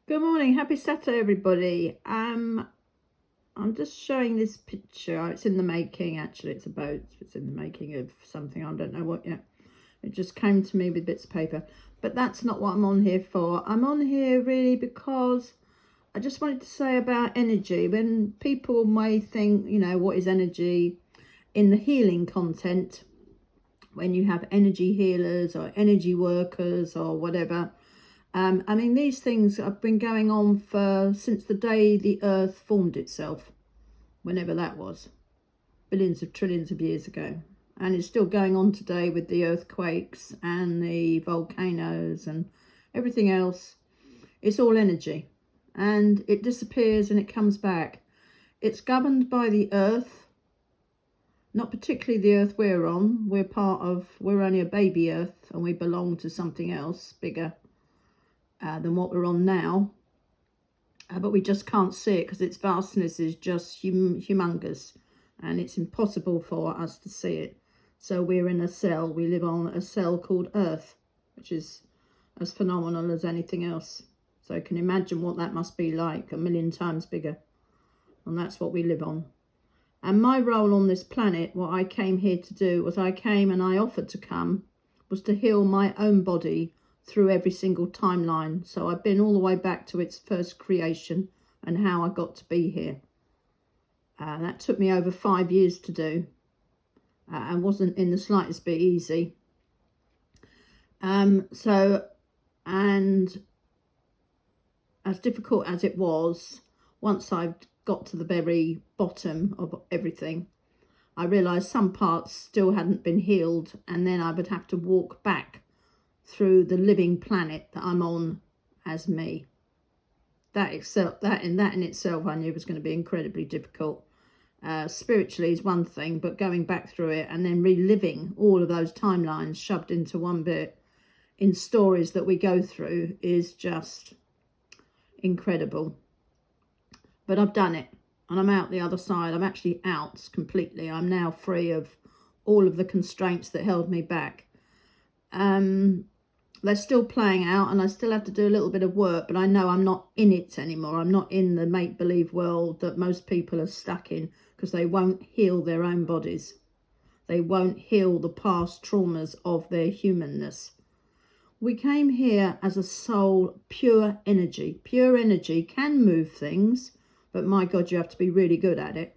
Good morning, happy Saturday, everybody. I'm just showing this picture. It's in the making, actually. It's a boat. It's in the making of something. I don't know what yet. It just came to me with bits of paper. But that's not what I'm on here for. I'm on here really because I just wanted to say about energy. When people may think, what is energy in the healing content, when you have energy healers or energy workers or whatever. I mean, these things have been going on since the day the earth formed itself, whenever that was, billions of trillions of years ago. And it's still going on today with the earthquakes and the volcanoes and everything else. It's all energy, and it disappears and it comes back. It's governed by the earth, not particularly the earth we're on. We're only a baby earth, and we belong to something else bigger than what we're on now, but we just can't see it because its vastness is just humongous, and it's impossible for us to see it. So we're in a cell. We live on a cell called Earth, which is as phenomenal as anything else. So you can imagine what that must be like, a million times bigger. And that's what we live on. And my role on this planet, what I came here to do, was I came and I offered to come, was to heal my own body through every single timeline. So I've been all the way back to its first creation and how I got to be here. That took me over 5 years to do, and wasn't in the slightest bit easy. And as difficult as it was, once I got to the very bottom of everything, I realised some parts still hadn't been healed, and then I would have to walk back through the living planet that I'm on as me. That in itself I knew was going to be incredibly difficult. Spiritually is one thing, but going back through it and then reliving all of those timelines shoved into one bit in stories that we go through is just incredible. But I've done it, and I'm out the other side. I'm actually out completely. I'm now free of all of the constraints that held me back. They're still playing out, and I still have to do a little bit of work, but I know I'm not in it anymore. I'm not in the make-believe world that most people are stuck in, because they won't heal their own bodies. They won't heal the past traumas of their humanness. We came here as a soul, pure energy. Pure energy can move things, but my God, you have to be really good at it.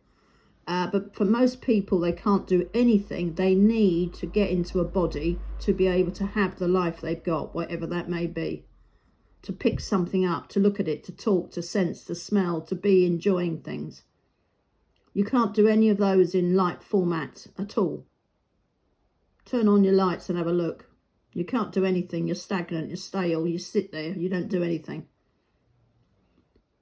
But for most people, they can't do anything. They need to get into a body to be able to have the life they've got, whatever that may be. To pick something up, to look at it, to talk, to sense, to smell, to be enjoying things. You can't do any of those in light format at all. Turn on your lights and have a look. You can't do anything. You're stagnant, you're stale, you sit there, you don't do anything.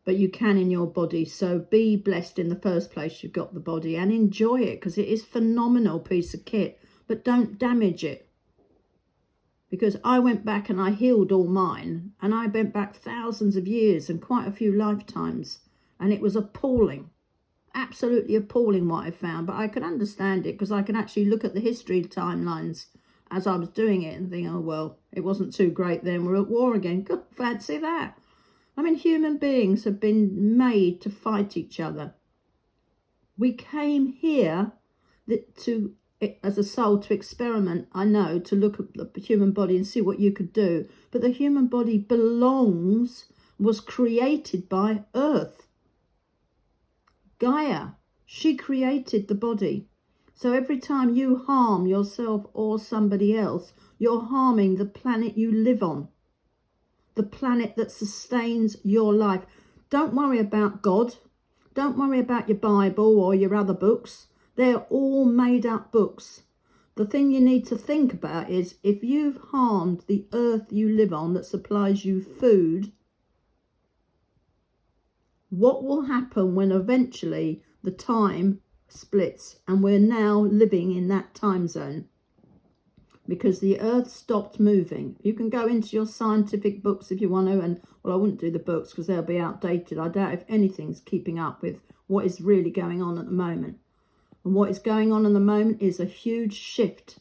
But you can in your body. So be blessed in the first place you've got the body, and enjoy it, because it is a phenomenal piece of kit. But don't damage it, because I went back and I healed all mine, and I went back thousands of years and quite a few lifetimes, and it was appalling, absolutely appalling what I found. But I could understand it, because I can actually look at the history timelines as I was doing it and think, oh well, it wasn't too great then, we're at war again. God, fancy that. I mean, human beings have been made to fight each other. We came here as a soul to experiment, I know, to look at the human body and see what you could do. But the human body was created by Earth. Gaia, she created the body. So every time you harm yourself or somebody else, you're harming the planet you live on. The planet that sustains your life. Don't worry about God. Don't worry about your Bible or your other books. They're all made up books. The thing you need to think about is, if you've harmed the earth you live on that supplies you food, what will happen when eventually the time splits and we're now living in that time zone? Because the earth stopped moving. You can go into your scientific books if you want to, and well, I wouldn't do the books because they'll be outdated. I doubt if anything's keeping up with what is really going on at the moment. And what is going on at the moment is a huge shift.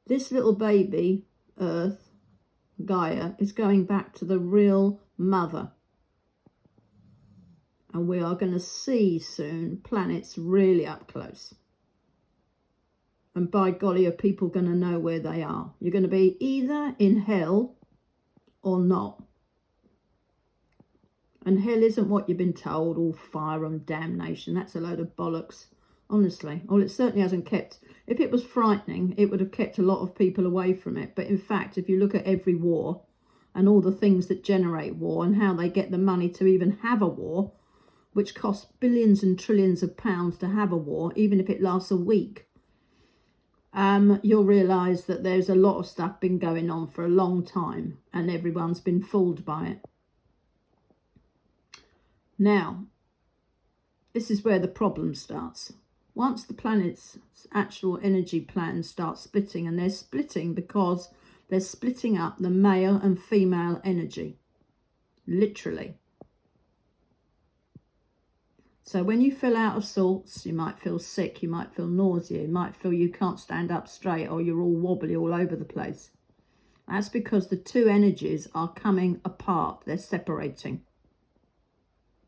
This little baby, Earth, Gaia, is going back to the real mother. And we are going to see soon planets really up close. And by golly, are people going to know where they are? You're going to be either in hell or not. And hell isn't what you've been told, all fire and damnation. That's a load of bollocks, honestly. Well, it certainly hasn't kept... If it was frightening, it would have kept a lot of people away from it. But in fact, if you look at every war and all the things that generate war and how they get the money to even have a war, which costs billions and trillions of pounds to have a war, even if it lasts a week, you'll realise that there's a lot of stuff been going on for a long time and everyone's been fooled by it. Now, this is where the problem starts. Once the planet's actual energy plans start splitting, and they're splitting because they're splitting up the male and female energy, literally. So when you feel out of sorts, you might feel sick, you might feel nausea, you might feel you can't stand up straight, or you're all wobbly all over the place. That's because the two energies are coming apart, they're separating.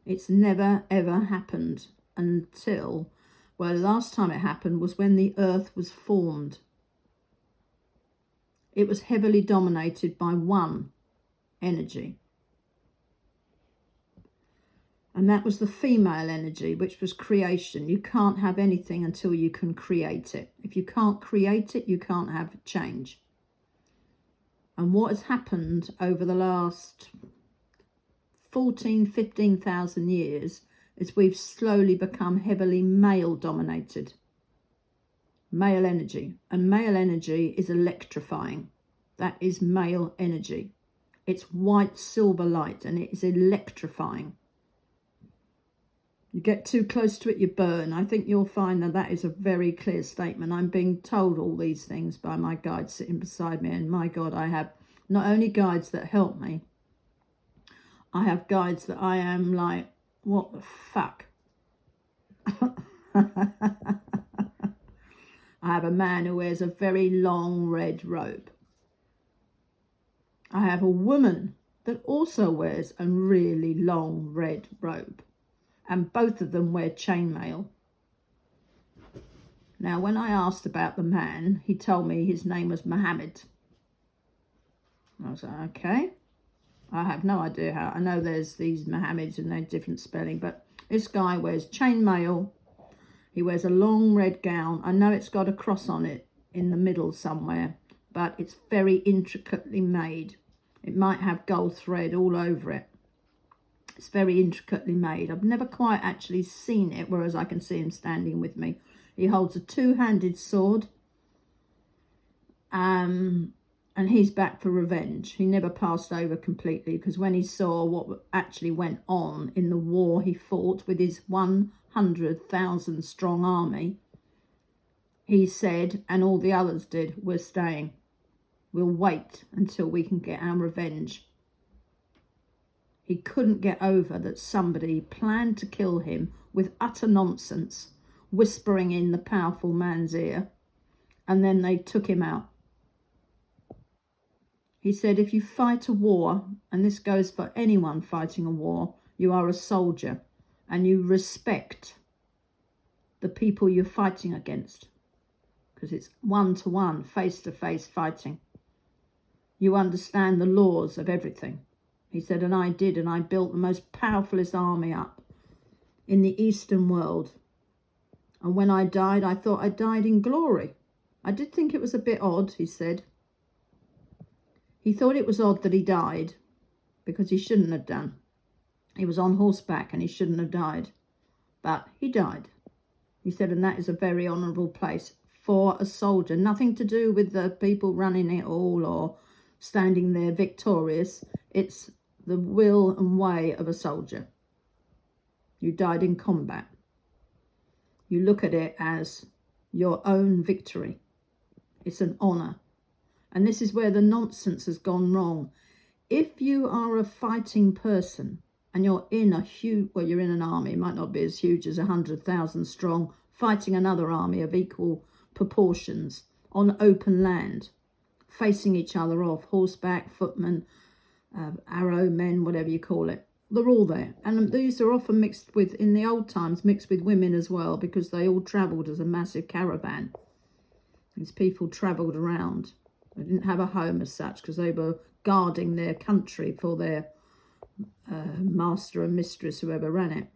It's never ever happened until, well, the last time it happened was when the earth was formed. It was heavily dominated by one energy. And that was the female energy, which was creation. You can't have anything until you can create it. If you can't create it, you can't have change. And what has happened over the last 15,000 years is we've slowly become heavily male dominated. Male energy. And male energy is electrifying. That is male energy. It's white silver light and it is electrifying. You get too close to it, you burn. I think you'll find that that is a very clear statement. I'm being told all these things by my guides sitting beside me. And my God, I have not only guides that help me, I have guides that I am like, what the fuck? I have a man who wears a very long red robe. I have a woman that also wears a really long red robe. And both of them wear chainmail. Now, when I asked about the man, he told me his name was Muhammad. I was like, okay. I have no idea how. I know there's these Muhammads and they're different spelling, but this guy wears chainmail. He wears a long red gown. I know it's got a cross on it in the middle somewhere, but it's very intricately made. It might have gold thread all over it. It's very intricately made. I've never quite actually seen it, whereas I can see him standing with me. He holds a two-handed sword. And he's back for revenge. He never passed over completely, because when he saw what actually went on in the war he fought with his 100,000 strong army, he said, and all the others did, we're staying. We'll wait until we can get our revenge. He couldn't get over that somebody planned to kill him with utter nonsense, whispering in the powerful man's ear, and then they took him out. He said, if you fight a war, and this goes for anyone fighting a war, you are a soldier and you respect the people you're fighting against, because it's one-to-one, face-to-face fighting. You understand the laws of everything. He said, and I did, and I built the most powerfulest army up in the Eastern world. And when I died, I thought I died in glory. I did think it was a bit odd, he said. He thought it was odd that he died, because he shouldn't have done. He was on horseback and he shouldn't have died. But he died. He said, and that is a very honourable place for a soldier. Nothing to do with the people running it all or standing there victorious. It's the will and way of a soldier. You died in combat. You look at it as your own victory. It's an honour. And this is where the nonsense has gone wrong. If you are a fighting person and you're in a huge, well, you're in an army, it might not be as huge as 100,000 strong, fighting another army of equal proportions on open land, facing each other off, horseback, footmen, arrow men, whatever you call it. they're all there. And these are often mixed with, in the old times, mixed with women as well, because they all travelled as a massive caravan. These people travelled around. They didn't have a home as such because they were guarding their country for their master and mistress, whoever ran it.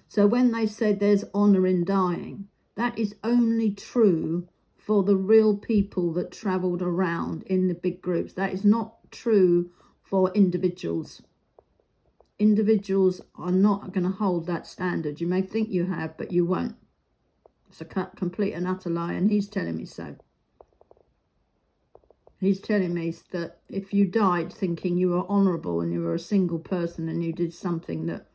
So when they said there's honour in dying, that is only true for the real people that travelled around in the big groups. That is not true for individuals. Individuals are not going to hold that standard. You may think you have, but you won't. It's a complete and utter lie, and he's telling me so. He's telling me that if you died thinking you were honourable and you were a single person and you did something that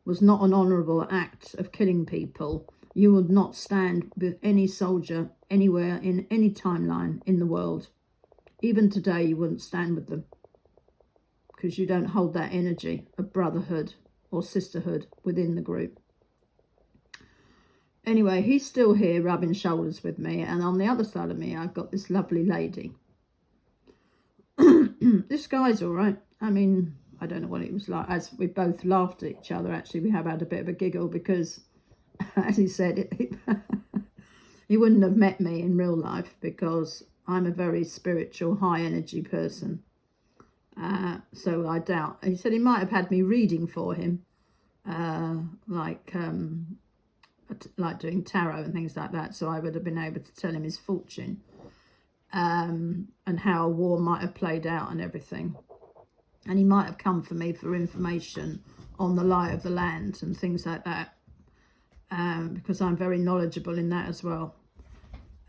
was not an honourable act of killing people, you would not stand with any soldier anywhere in any timeline in the world. Even today, you wouldn't stand with them because you don't hold that energy of brotherhood or sisterhood within the group. Anyway, he's still here rubbing shoulders with me, and on the other side of me, I've got this lovely lady. This guy's all right. I mean, I don't know what it was like. As we both laughed at each other, actually, we have had a bit of a giggle because, as he said, he wouldn't have met me in real life because I'm a very spiritual, high energy person. So I doubt. He said he might have had me reading for him, like doing tarot and things like that. So I would have been able to tell him his fortune. And how a war might have played out and everything. And he might have come for me for information on the lie of the land and things like that, because I'm very knowledgeable in that as well.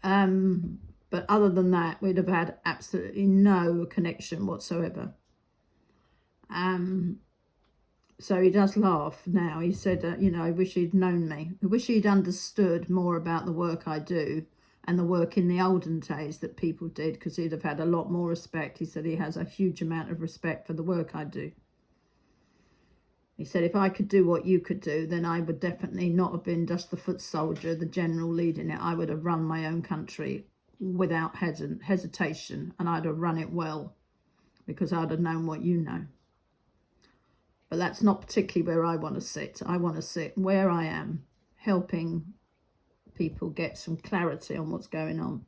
But other than that, we'd have had absolutely no connection whatsoever. So he does laugh now. He said, you know, I wish he'd known me. I wish he'd understood more about the work I do and the work in the olden days that people did, because he'd have had a lot more respect. He said he has a huge amount of respect for the work I do. He said, if I could do what you could do, then I would definitely not have been just the foot soldier, the general leading it. I would have run my own country without hesitation, and I'd have run it well, because I'd have known what you know. But that's not particularly where I want to sit. I want to sit where I am, helping people get some clarity on what's going on.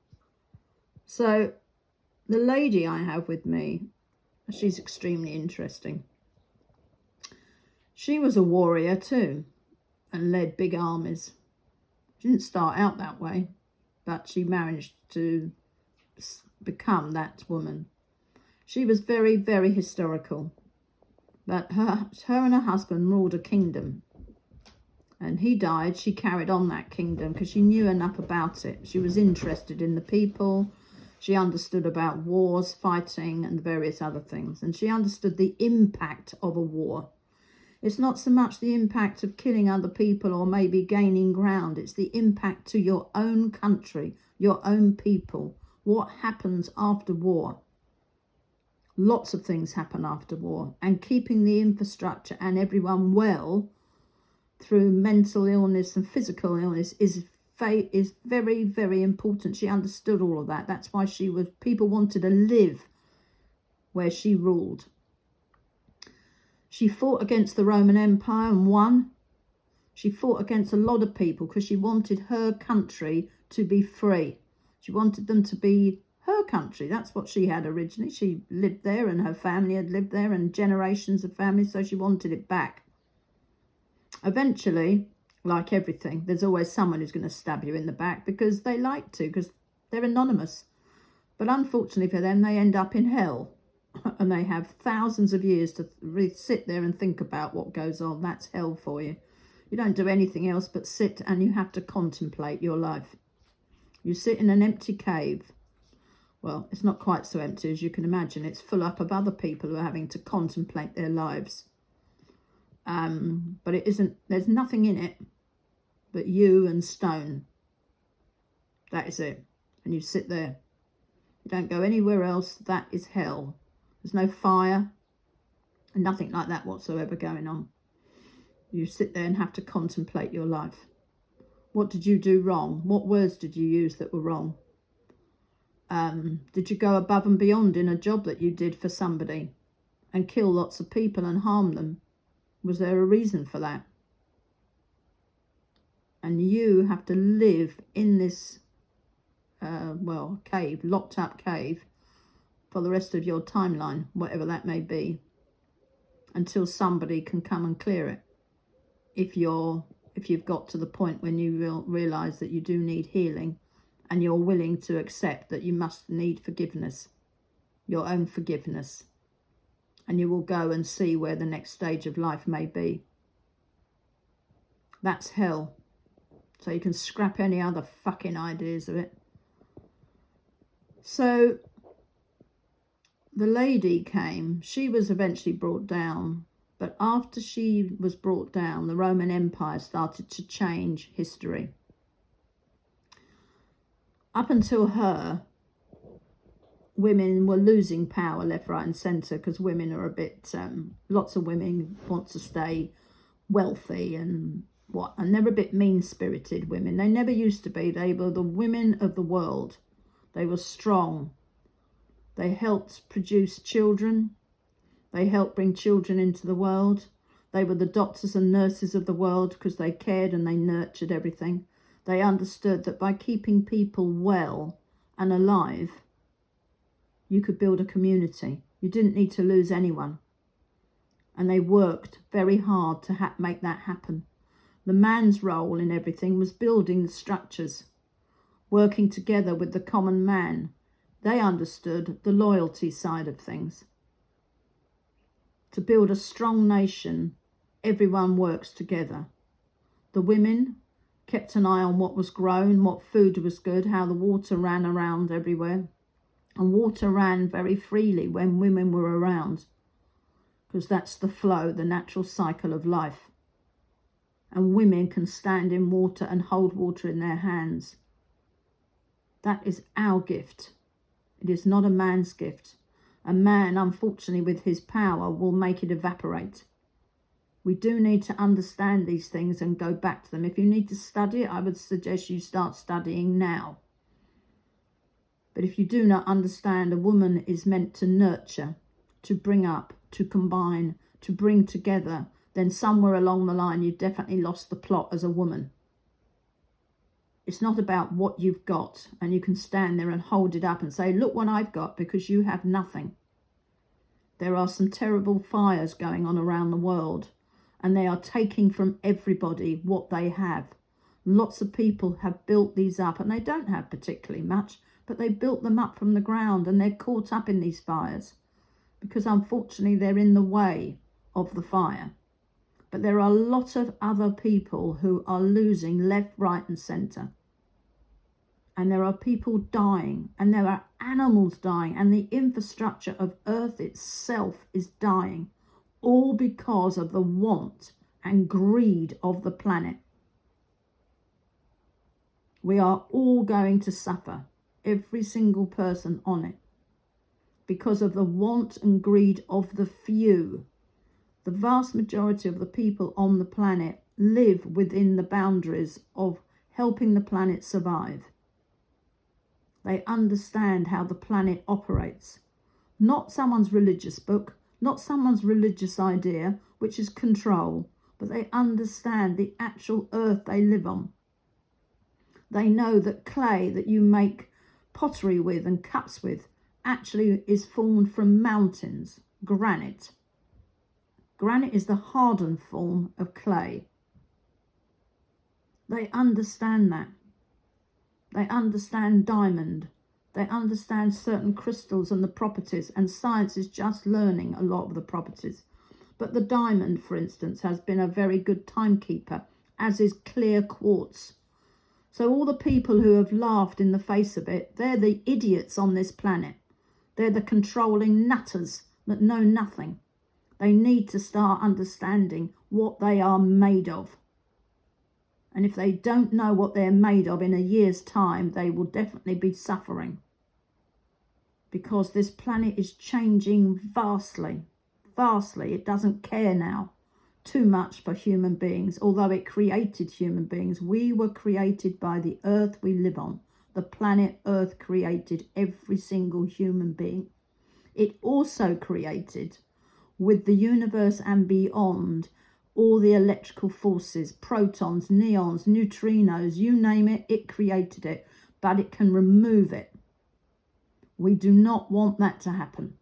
So the lady I have with me, she's extremely interesting. She was a warrior too and led big armies. She didn't start out that way, but she managed to become that woman. She was very, very historical, but her and her husband ruled a kingdom. And he died, she carried on that kingdom because she knew enough about it. She was interested in the people. She understood about wars, fighting, and various other things. And she understood the impact of a war. It's not so much the impact of killing other people or maybe gaining ground. It's the impact to your own country, your own people. What happens after war? Lots of things happen after war. And keeping the infrastructure and everyone well through mental illness and physical illness is very, very important. She understood all of that. That's why people wanted to live where she ruled. She fought against the Roman Empire and won. She fought against a lot of people because she wanted her country to be free. She wanted them to be her country. That's what she had originally. She lived there and her family had lived there and generations of families, so she wanted it back. Eventually, like everything, there's always someone who's going to stab you in the back because they like to, because they're anonymous. But unfortunately for them, they end up in hell. And they have thousands of years to sit there and think about what goes on. That's hell for you. You don't do anything else but sit, and you have to contemplate your life. You sit in an empty cave. Well, it's not quite so empty as you can imagine. It's full up of other people who are having to contemplate their lives. But it isn't, there's nothing in it but you and stone. That is it. And you sit there. You don't go anywhere else. That is hell. There's no fire and nothing like that whatsoever going on. You sit there and have to contemplate your life. What did you do wrong? What words did you use that were wrong? Did you go above and beyond in a job that you did for somebody and kill lots of people and harm them Was there a reason for that? And you have to live in this, cave, locked up cave, for the rest of your timeline, whatever that may be, until somebody can come and clear it. If you've got to the point when you realize that you do need healing, and you're willing to accept that you must need forgiveness, your own forgiveness, and you will go and see where the next stage of life may be. That's hell. So you can scrap any other fucking ideas of it. So the lady came. She was eventually brought down. But after she was brought down, the Roman Empire started to change history. Up until her, women were losing power left, right and centre, because women are a bit, lots of women want to stay wealthy and they're a bit mean-spirited women. They never used to be. They were the women of the world. They were strong. They helped produce children. They helped bring children into the world. They were the doctors and nurses of the world because they cared and they nurtured everything. They understood that by keeping people well and alive, you could build a community. You didn't need to lose anyone. And they worked very hard to make that happen. The man's role in everything was building the structures, working together with the common man. They understood the loyalty side of things. To build a strong nation, everyone works together. The women kept an eye on what was grown, what food was good, how the water ran around everywhere. And water ran very freely when women were around, because that's the flow, the natural cycle of life. And women can stand in water and hold water in their hands. That is our gift. It is not a man's gift. A man, unfortunately, with his power, will make it evaporate. We do need to understand these things and go back to them. If you need to study it, I would suggest you start studying now. But if you do not understand, a woman is meant to nurture, to bring up, to combine, to bring together, then somewhere along the line, you've definitely lost the plot as a woman. It's not about what you've got, and you can stand there and hold it up and say, look what I've got, because you have nothing. There are some terrible fires going on around the world, and they are taking from everybody what they have. Lots of people have built these up, and they don't have particularly much, but they built them up from the ground, and they're caught up in these fires because unfortunately they're in the way of the fire. But there are a lot of other people who are losing left, right and centre. And there are people dying, and there are animals dying, and the infrastructure of Earth itself is dying, all because of the want and greed of the planet. We are all going to suffer, every single person on it, because of the want and greed of the few. The vast majority of the people on the planet live within the boundaries of helping the planet survive. They understand how the planet operates. Not someone's religious book, not someone's religious idea, which is control, but they understand the actual earth they live on. They know that clay that you make pottery with and cups with actually is formed from mountains, granite. Granite is the hardened form of clay. They understand that. They understand diamond. They understand certain crystals and the properties, and science is just learning a lot of the properties. But the diamond, for instance, has been a very good timekeeper, as is clear quartz. So all the people who have laughed in the face of it, they're the idiots on this planet. They're the controlling nutters that know nothing. They need to start understanding what they are made of. And if they don't know what they're made of in a year's time, they will definitely be suffering. Because this planet is changing vastly, vastly. It doesn't care now too much for human beings, although it created human beings. We were created by the earth we live on. The planet Earth created every single human being. It also created, with the universe and beyond, all the electrical forces, protons, neons, neutrinos, you name it, it created it, but it can remove it. We do not want that to happen.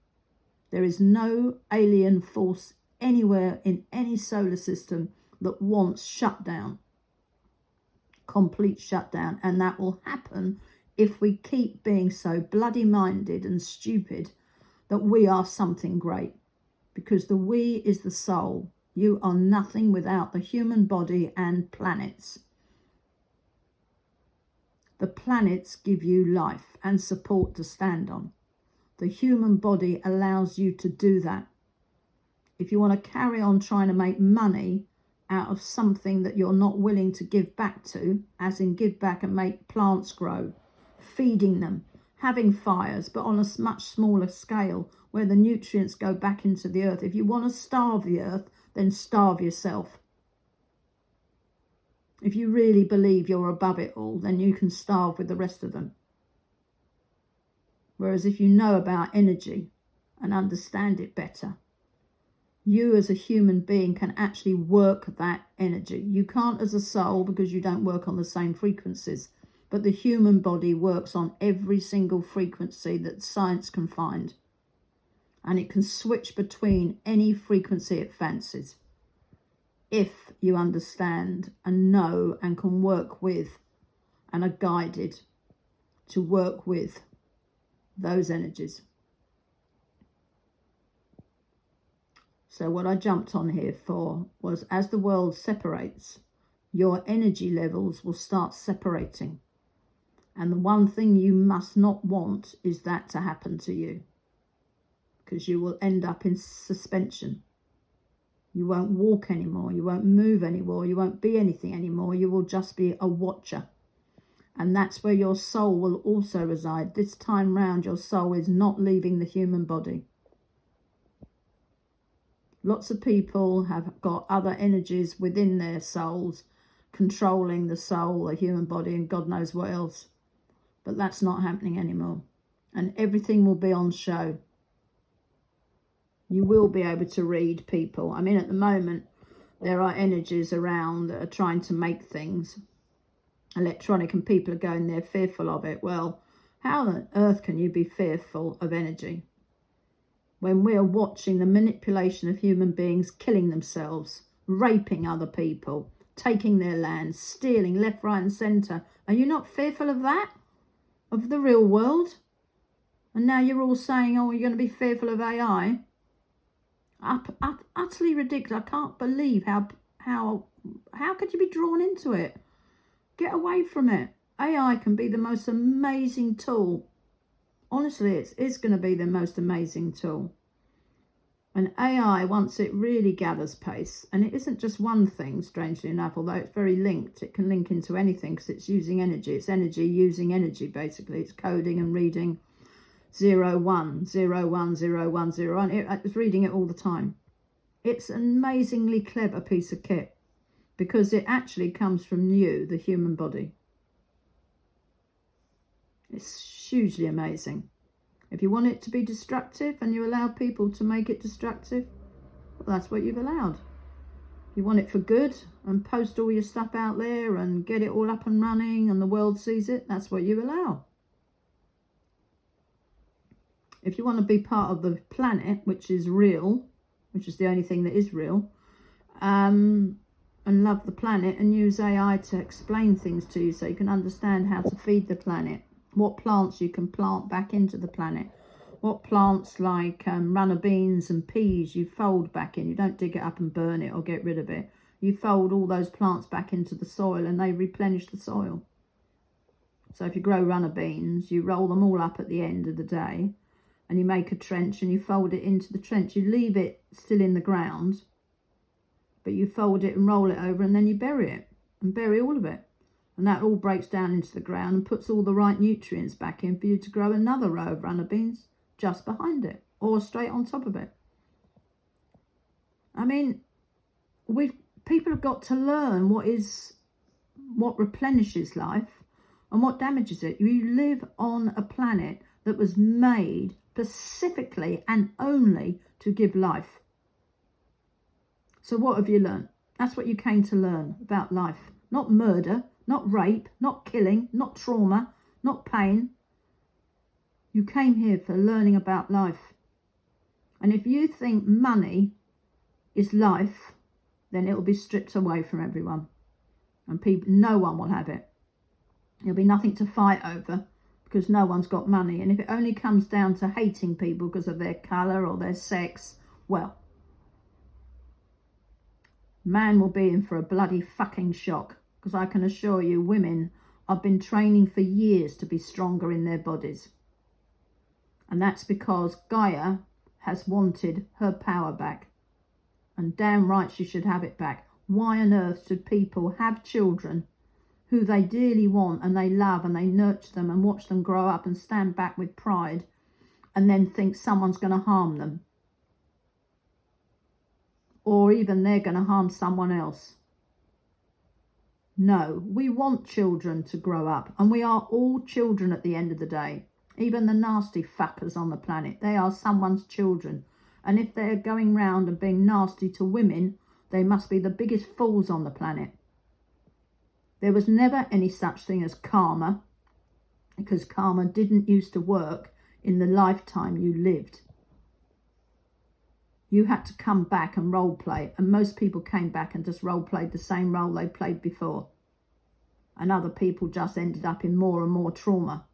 There is no alien force anywhere in any solar system that wants shutdown, complete shutdown, and that will happen if we keep being so bloody minded and stupid that we are something great, because the we is the soul. You are nothing without the human body and planets. The planets give you life and support to stand on. The human body allows you to do that. If you want to carry on trying to make money out of something that you're not willing to give back to, as in give back and make plants grow, feeding them, having fires, but on a much smaller scale where the nutrients go back into the earth. If you want to starve the earth, then starve yourself. If you really believe you're above it all, then you can starve with the rest of them. Whereas if you know about energy and understand it better, you as a human being can actually work that energy. You can't as a soul because you don't work on the same frequencies, but the human body works on every single frequency that science can find. And it can switch between any frequency it fancies, if you understand and know and can work with and are guided to work with those energies. So what I jumped on here for was, as the world separates, your energy levels will start separating. And the one thing you must not want is that to happen to you, because you will end up in suspension. You won't walk anymore. You won't move anymore. You won't be anything anymore. You will just be a watcher. And that's where your soul will also reside. This time round, your soul is not leaving the human body. Lots of people have got other energies within their souls, controlling the soul, the human body, and God knows what else. But that's not happening anymore. And everything will be on show. You will be able to read people. I mean, at the moment, there are energies around that are trying to make things electronic, and people are going there fearful of it. Well, how on earth can you be fearful of energy when we're watching the manipulation of human beings killing themselves, raping other people, taking their land, stealing left, right and centre? Are you not fearful of that? Of the real world? And now you're all saying, oh, you're going to be fearful of AI? Utterly ridiculous. I can't believe how could you be drawn into it? Get away from it. AI can be the most amazing tool. Honestly, it's going to be the most amazing tool. And AI, once it really gathers pace, and it isn't just one thing, strangely enough, although it's very linked. It can link into anything because it's using energy. It's energy using energy, basically. It's coding and reading 0, 1, 0, 1, 0, 1, 0, 1. It's reading it all the time. It's an amazingly clever piece of kit because it actually comes from you, the human body. It's hugely amazing. If you want it to be destructive and you allow people to make it destructive, well, that's what you've allowed. You want it for good and post all your stuff out there and get it all up and running and the world sees it, that's what you allow. If you want to be part of the planet, which is real, which is the only thing that is real, and love the planet and use AI to explain things to you so you can understand how to feed the planet, what plants you can plant back into the planet, what plants like runner beans and peas you fold back in. You don't dig it up and burn it or get rid of it. You fold all those plants back into the soil and they replenish the soil. So if you grow runner beans, you roll them all up at the end of the day and you make a trench and you fold it into the trench. You leave it still in the ground, but you fold it and roll it over and then you bury it and bury all of it. And that all breaks down into the ground and puts all the right nutrients back in for you to grow another row of runner beans just behind it or straight on top of it. I mean, people have got to learn what replenishes life and what damages it. You live on a planet that was made specifically and only to give life. So what have you learned? That's what you came to learn about life. Not murder, not rape, not killing, not trauma, not pain. You came here for learning about life. And if you think money is life, then it will be stripped away from everyone. And no one will have it. There'll be nothing to fight over because no one's got money. And if it only comes down to hating people because of their colour or their sex, well, man will be in for a bloody fucking shock. Because I can assure you, women have been training for years to be stronger in their bodies. And that's because Gaia has wanted her power back. And damn right she should have it back. Why on earth should people have children who they dearly want and they love and they nurture them and watch them grow up and stand back with pride and then think someone's going to harm them? Or even they're going to harm someone else. No, we want children to grow up, and we are all children at the end of the day. Even the nasty fuckers on the planet, they are someone's children. And if they're going round and being nasty to women, they must be the biggest fools on the planet. There was never any such thing as karma, because karma didn't used to work in the lifetime you lived. You had to come back and role play, and most people came back and just role played the same role they played before. And other people just ended up in more and more trauma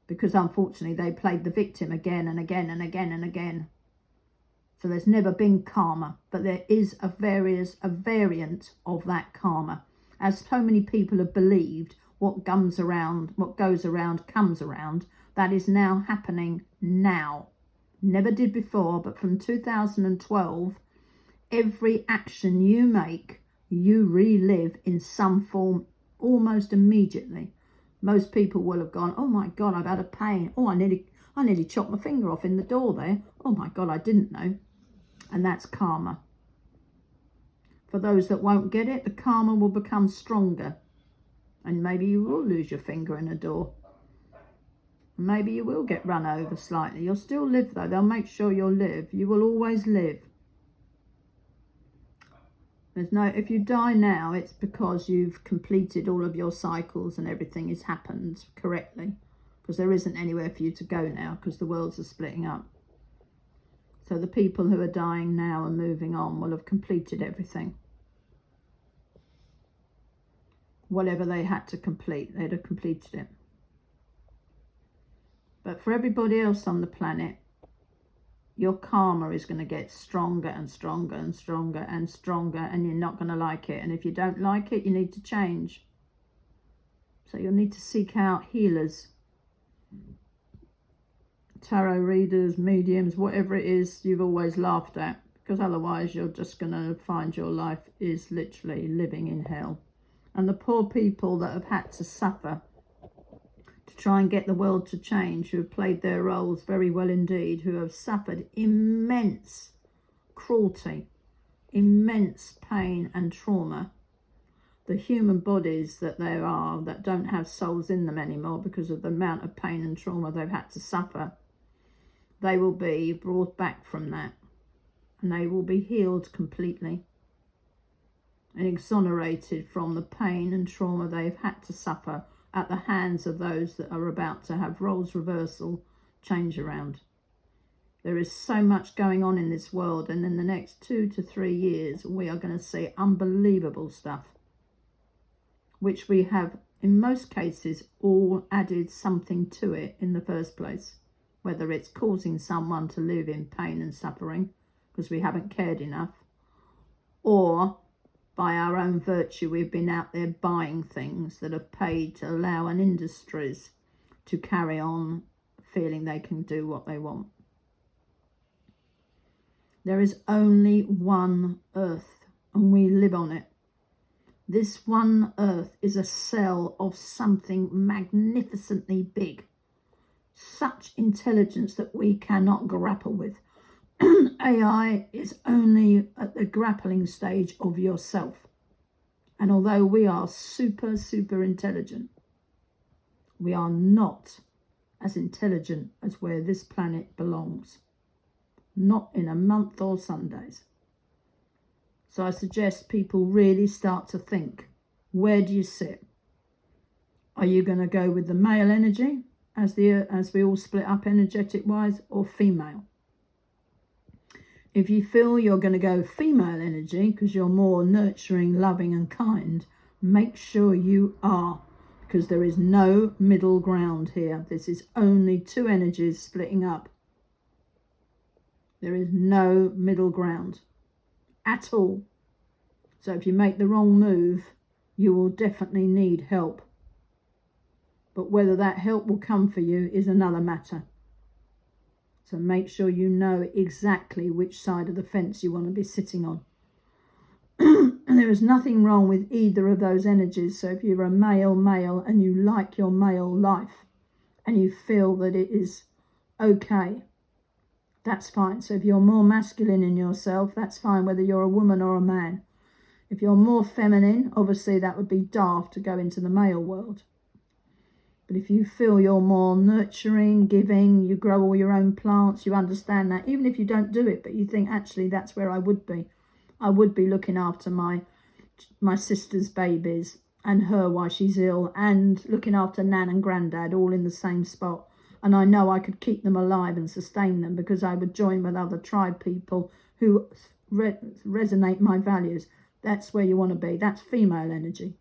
because unfortunately they played the victim again and again and again and again. So there's never been karma, but there is a variant of that karma. As so many people have believed, what goes around comes around. That is now happening now. Never did before, but from 2012, every action you make, you relive in some form almost immediately. Most people will have gone, oh my God, I've had a pain. Oh, I nearly chopped my finger off in the door there. Oh my God, I didn't know. And that's karma. For those that won't get it, the karma will become stronger. And maybe you will lose your finger in a door. Maybe you will get run over slightly. You'll still live though. They'll make sure you'll live. You will always live. If you die now, it's because you've completed all of your cycles and everything has happened correctly. Because there isn't anywhere for you to go now because the worlds are splitting up. So the people who are dying now and moving on will have completed everything. Whatever they had to complete, they'd have completed it. But for everybody else on the planet, your karma is going to get stronger and stronger and stronger and stronger, and you're not going to like it. And if you don't like it, you need to change. So you'll need to seek out healers, tarot readers, mediums, whatever it is you've always laughed at, because otherwise you're just going to find your life is literally living in hell. And the poor people that have had to suffer to try and get the world to change, who have played their roles very well indeed, who have suffered immense cruelty, immense pain and trauma. The human bodies that there are that don't have souls in them anymore because of the amount of pain and trauma they've had to suffer, they will be brought back from that and they will be healed completely and exonerated from the pain and trauma they've had to suffer at the hands of those that are about to have roles reversal, change around. There is so much going on in this world, and in the next 2 to 3 years we are going to see unbelievable stuff, which we have in most cases all added something to it in the first place, whether it's causing someone to live in pain and suffering because we haven't cared enough, or by our own virtue we've been out there buying things that have paid to allow an industries to carry on feeling they can do what they want. There is only one earth and we live on it. This one earth is a cell of something magnificently big. Such intelligence that we cannot grapple with. AI is only at the grappling stage of yourself. And although we are super, super intelligent, we are not as intelligent as where this planet belongs. Not in a month or Sundays. So I suggest people really start to think, where do you sit? Are you going to go with the male energy as we all split up energetic wise, or female? If you feel you're going to go female energy because you're more nurturing, loving and kind, make sure you are, because there is no middle ground here. This is only two energies splitting up. There is no middle ground at all. So if you make the wrong move, you will definitely need help. But whether that help will come for you is another matter. So make sure you know exactly which side of the fence you want to be sitting on. And there is nothing wrong with either of those energies. So if you're a male and you like your male life and you feel that it is okay, that's fine. So if you're more masculine in yourself, that's fine, whether you're a woman or a man. If you're more feminine, obviously that would be daft to go into the male world. But if you feel you're more nurturing, giving, you grow all your own plants, you understand that, even if you don't do it, but you think, actually, that's where I would be. I would be looking after my sister's babies and her while she's ill, and looking after Nan and Grandad all in the same spot. And I know I could keep them alive and sustain them because I would join with other tribe people who resonate my values. That's where you want to be. That's female energy.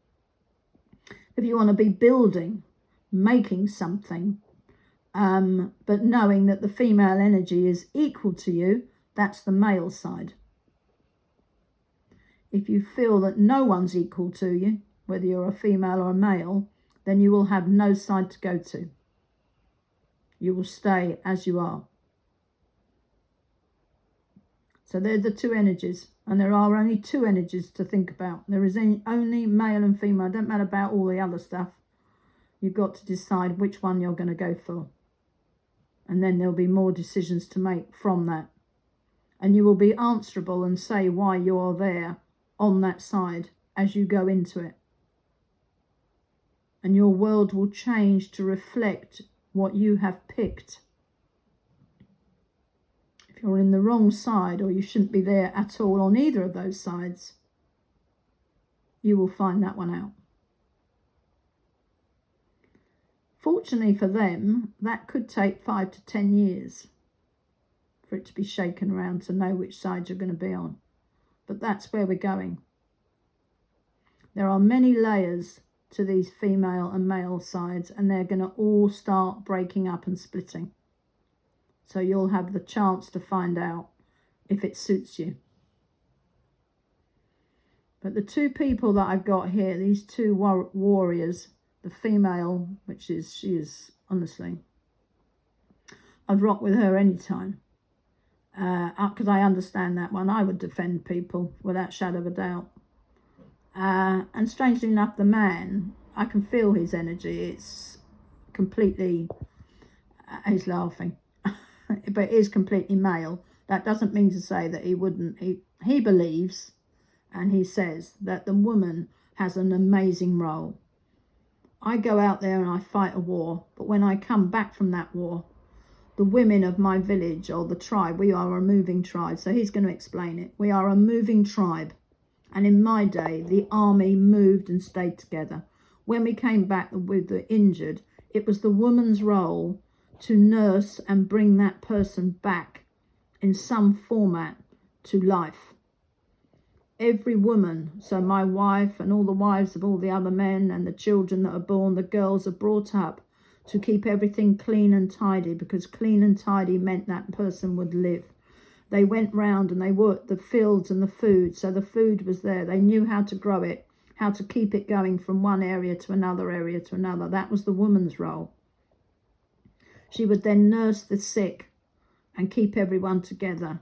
If you want to be building, making something, but knowing that the female energy is equal to you, that's the male side. If you feel that no one's equal to you, whether you're a female or a male, then you will have no side to go to. You will stay as you are. So they're the two energies, and there are only two energies to think about. There is only male and female. It don't matter about all the other stuff. You've got to decide which one you're going to go for. And then there'll be more decisions to make from that. And you will be answerable and say why you're there on that side as you go into it. And your world will change to reflect what you have picked. If you're in the wrong side, or you shouldn't be there at all on either of those sides, you will find that one out. Fortunately for them, that could take 5 to 10 years for it to be shaken around to know which side you're going to be on. But that's where we're going. There are many layers to these female and male sides, and they're going to all start breaking up and splitting. So you'll have the chance to find out if it suits you. But the two people that I've got here, these two warriors, the female, she is honestly, I'd rock with her anytime. Because I understand that one. I would defend people without shadow of a doubt. And strangely enough, the man, I can feel his energy. It's completely, he's laughing, but it is completely male. That doesn't mean to say that he wouldn't. He believes, and he says that the woman has an amazing role. I go out there and I fight a war, but when I come back from that war, the women of my village or the tribe, we are a moving tribe. So he's going to explain it. We are a moving tribe. And in my day, the army moved and stayed together. When we came back with the injured, it was the woman's role to nurse and bring that person back in some format to life. Every woman, so my wife and all the wives of all the other men and the children that are born, the girls are brought up to keep everything clean and tidy, because clean and tidy meant that person would live. They went round and they worked the fields and the food, so the food was there. They knew how to grow it, how to keep it going from one area to another area to another. That was the woman's role. She would then nurse the sick and keep everyone together.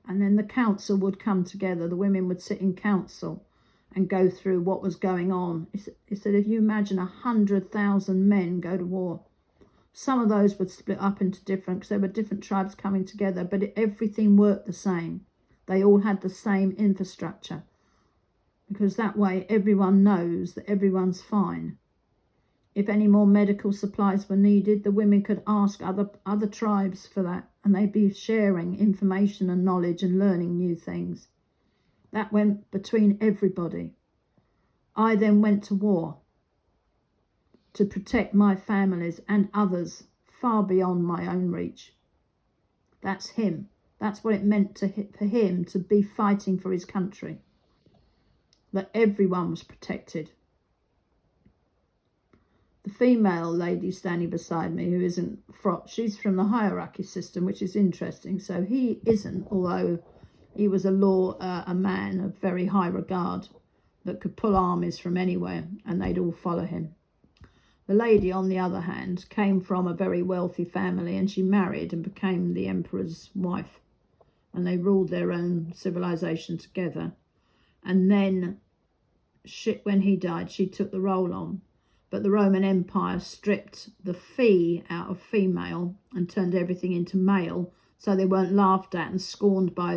And then the council would come together. The women would sit in council and go through what was going on. He said, if you imagine 100,000 men go to war, some of those would split up into different, because there were different tribes coming together, but everything worked the same. They all had the same infrastructure, because that way everyone knows that everyone's fine. If any more medical supplies were needed, the women could ask other tribes for that, and they'd be sharing information and knowledge and learning new things. That went between everybody. I then went to war to protect my families and others far beyond my own reach. That's him. That's what it meant for him to be fighting for his country. That everyone was protected. The female lady standing beside me, who isn't she's from the hierarchy system, which is interesting. So he isn't, although he was a man of very high regard that could pull armies from anywhere and they'd all follow him. The lady, on the other hand, came from a very wealthy family, and she married and became the emperor's wife, and they ruled their own civilization together. And then when he died, she took the role on. But the Roman Empire stripped the fee out of female and turned everything into male, so they weren't laughed at and scorned by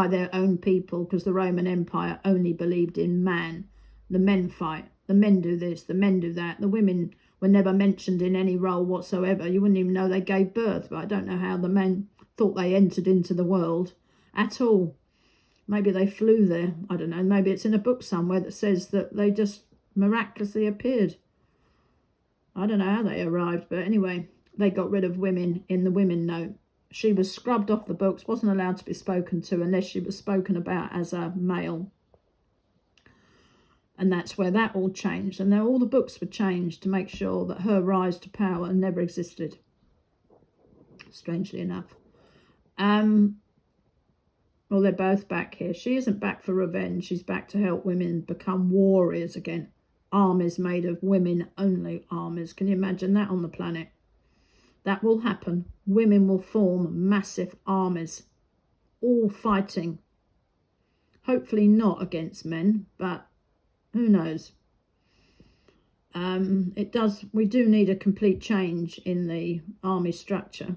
their own people, because the Roman Empire only believed in man. The men fight, the men do this, the men do that. The women were never mentioned in any role whatsoever. You wouldn't even know they gave birth, but I don't know how the men thought they entered into the world at all. Maybe they flew there. I don't know. Maybe it's in a book somewhere that says that they just miraculously appeared. I don't know how they arrived, but anyway, they got rid of women in the women note. She was scrubbed off the books, wasn't allowed to be spoken to unless she was spoken about as a male. And that's where that all changed. And then all the books were changed to make sure that her rise to power never existed, strangely enough. Well, they're both back here. She isn't back for revenge. She's back to help women become warriors again. Armies made of women only armies. Can you imagine that on the planet? That will happen. Women will form massive armies, all fighting. Hopefully not against men, but who knows? We do need a complete change in the army structure,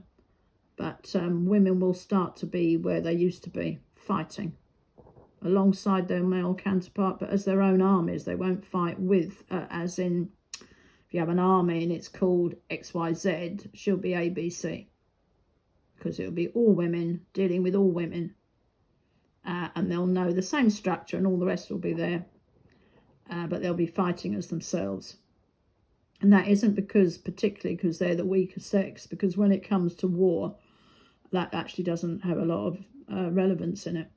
but women will start to be where they used to be, fighting alongside their male counterpart, but as their own armies. They won't fight with, as in, if you have an army and it's called XYZ, she'll be ABC, because it'll be all women dealing with all women, and they'll know the same structure and all the rest will be there, but they'll be fighting as themselves. And that isn't particularly because they're the weaker sex, because when it comes to war, that actually doesn't have a lot of relevance in it.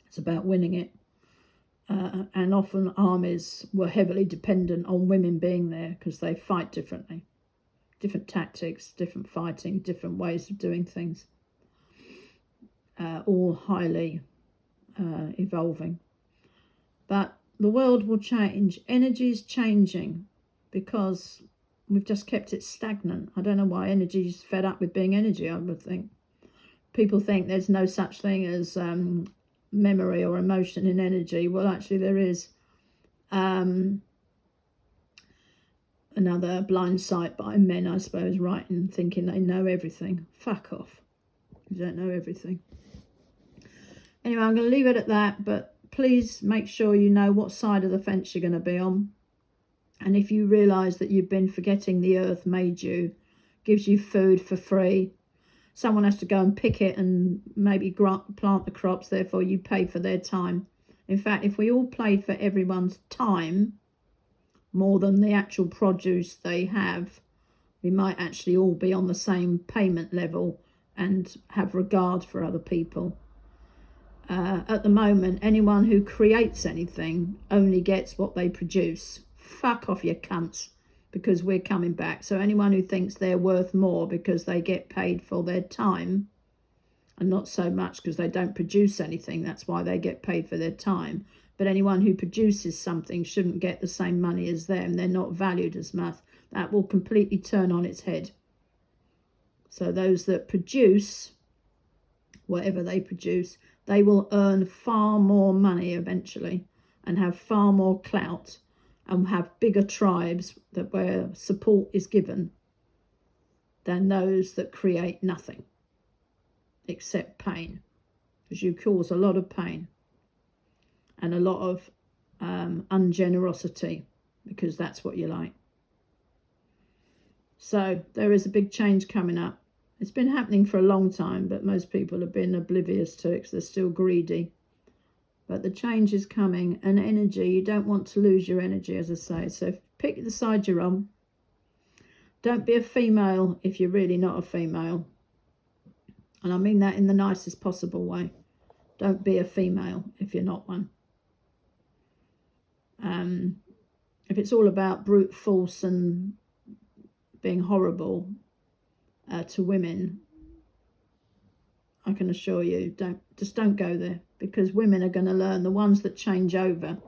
It's about winning it. And often armies were heavily dependent on women being there because they fight differently. Different tactics, different fighting, different ways of doing things. All highly evolving. But the world will change. Energy is changing because we've just kept it stagnant. I don't know why. Energy is fed up with being energy, I would think. People think there's no such thing as memory or emotion in energy. Well, actually there is. Another blind sight by men, I suppose, writing, thinking they know everything. Fuck off. You don't know everything. Anyway, I'm going to leave it at that, but please make sure you know what side of the fence you're going to be on. And if you realise that you've been forgetting the earth made you, gives you food for free, someone has to go and pick it and maybe plant the crops, therefore you pay for their time. In fact, if we all paid for everyone's time more than the actual produce they have, we might actually all be on the same payment level and have regard for other people. At the moment, anyone who creates anything only gets what they produce. Fuck off, you cunts, because we're coming back. So anyone who thinks they're worth more because they get paid for their time, and not so much because they don't produce anything, that's why they get paid for their time. But anyone who produces something shouldn't get the same money as them. They're not valued as much. That will completely turn on its head. So those that produce, whatever they produce, they will earn far more money eventually and have far more clout and have bigger tribes where support is given than those that create nothing except pain, because you cause a lot of pain and a lot of ungenerosity, because that's what you like. So there is a big change coming up. It's been happening for a long time, but most people have been oblivious to it because they're still greedy. But the change is coming, and energy, you don't want to lose your energy, as I say. So pick the side you're on. Don't be a female if you're really not a female. And I mean that in the nicest possible way. Don't be a female if you're not one. If it's all about brute force and being horrible to women, I can assure you, don't go there, because women are going to learn. The ones that change over,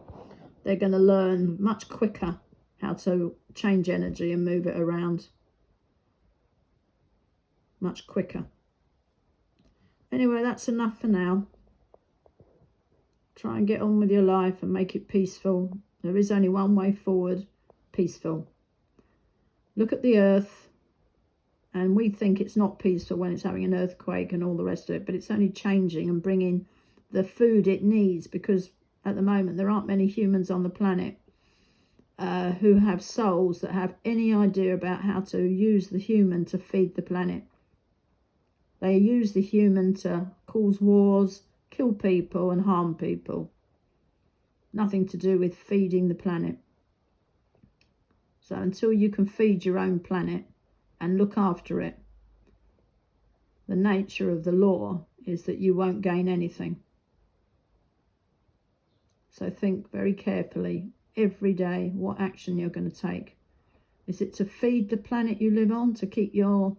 they're going to learn much quicker how to change energy and move it around. Much quicker. Anyway, that's enough for now. Try and get on with your life and make it peaceful. There is only one way forward, peaceful. Look at the earth, and we think it's not peaceful when it's having an earthquake and all the rest of it, but it's only changing and bringing the food it needs, because at the moment there aren't many humans on the planet who have souls that have any idea about how to use the human to feed the planet. They use the human to cause wars, kill people and harm people. Nothing to do with feeding the planet. So until you can feed your own planet and look after it, the nature of the law is that you won't gain anything. So think very carefully every day what action you're going to take. Is it to feed the planet you live on, to keep your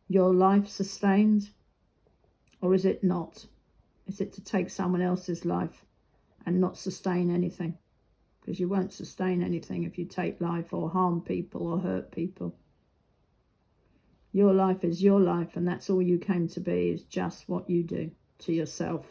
life sustained? Or is it not? Is it to take someone else's life and not sustain anything? Because you won't sustain anything if you take life or harm people or hurt people. Your life is your life, and that's all you came to be, is just what you do to yourself.